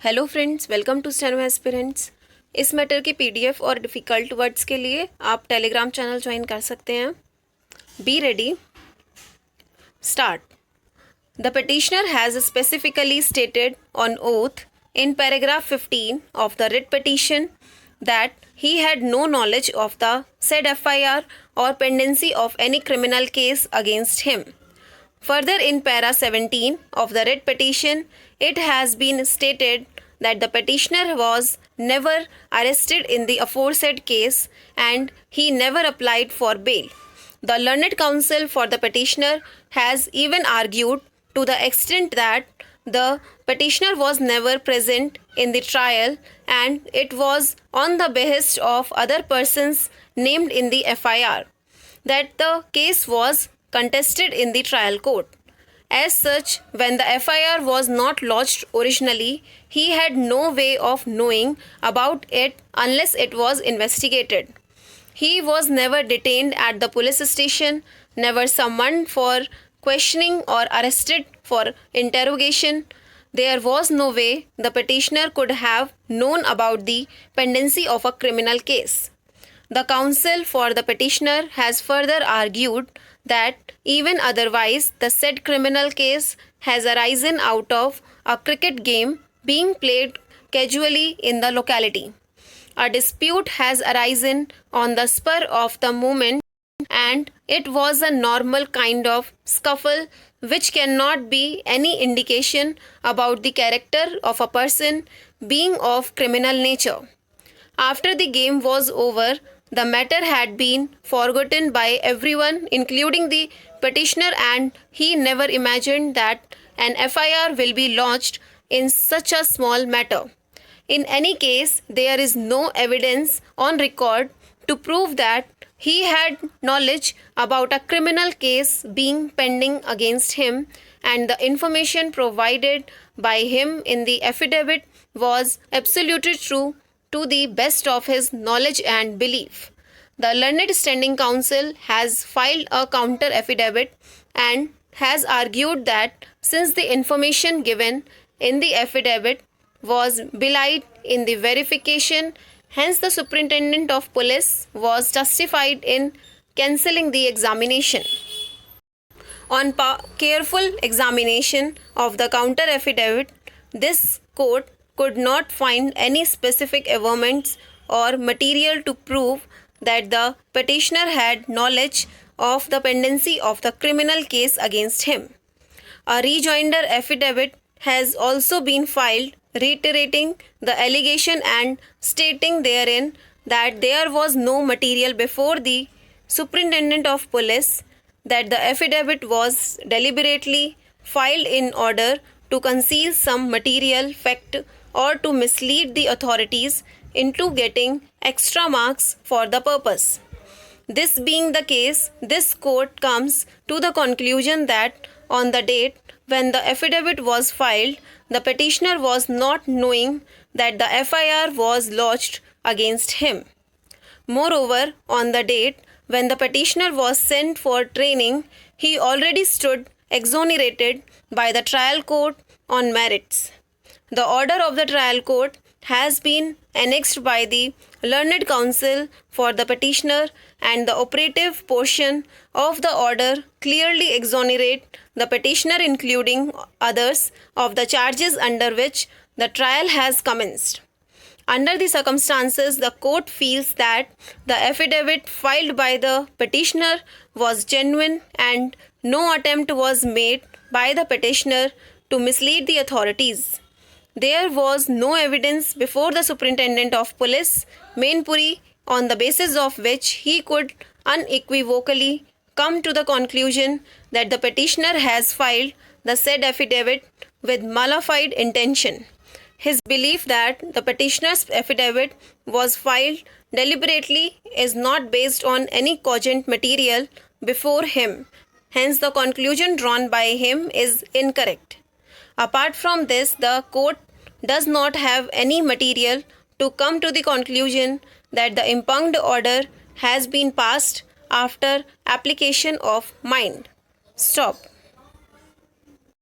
Hello friends, welcome to steno aspirants. इस matter की PDF और डिफ़िकल्ट वर्ड्स के लिए आप टेलीग्राम चैनल ज्वाइन कर सकते हैं। Be ready, start. The petitioner has specifically stated on oath in paragraph 15 of the writ petition that he had no knowledge of the said FIR or pendency of any criminal case against him. Further, in para 17 of the writ petition, it has been stated that the petitioner was never arrested in the aforesaid case and he never applied for bail. The learned counsel for the petitioner has even argued to the extent that the petitioner was never present in the trial and it was on the behest of other persons named in the FIR that the case was contested in the trial court. As such, when the FIR was not lodged originally, he had no way of knowing about it unless it was investigated. He was never detained at the police station, never summoned for questioning or arrested for interrogation. There was no way the petitioner could have known about the pendency of a criminal case. The counsel for the petitioner has further argued that even otherwise the said criminal case has arisen out of a cricket game being played casually in the locality. A dispute has arisen on the spur of the moment and it was a normal kind of scuffle which cannot be any indication about the character of a person being of criminal nature. After the game was over, the matter had been forgotten by everyone, including the petitioner, and he never imagined that an FIR will be lodged in such a small matter. In any case, there is no evidence on record to prove that he had knowledge about a criminal case being pending against him, and the information provided by him in the affidavit was absolutely true to the best of his knowledge and belief. The learned standing counsel has filed a counter affidavit and has argued that since the information given in the affidavit was belied in the verification, hence the superintendent of police was justified in cancelling the examination. On careful examination of the counter affidavit, this court could not find any specific averments or material to prove that the petitioner had knowledge of the pendency of the criminal case against him. A rejoinder affidavit has also been filed reiterating the allegation and stating therein that there was no material before the superintendent of police, that the affidavit was deliberately filed in order to conceal some material fact or to mislead the authorities into getting extra marks for the purpose. This being the case, this court comes to the conclusion that on the date when the affidavit was filed, the petitioner was not knowing that the FIR was lodged against him. Moreover, on the date when the petitioner was sent for training, he already stood exonerated by the trial court on merits. The order of the trial court has been annexed by the learned counsel for the petitioner, and the operative portion of the order clearly exonerate the petitioner, including others, of the charges under which the trial has commenced. Under the circumstances, the court feels that the affidavit filed by the petitioner was genuine and no attempt was made by the petitioner to mislead the authorities. There was no evidence before the superintendent of police, Mainpuri, on the basis of which he could unequivocally come to the conclusion that the petitioner has filed the said affidavit with malified intention. His belief that the petitioner's affidavit was filed deliberately is not based on any cogent material before him. Hence, the conclusion drawn by him is incorrect. Apart from this, the court does not have any material to come to the conclusion that the impugned order has been passed after application of mind. Stop.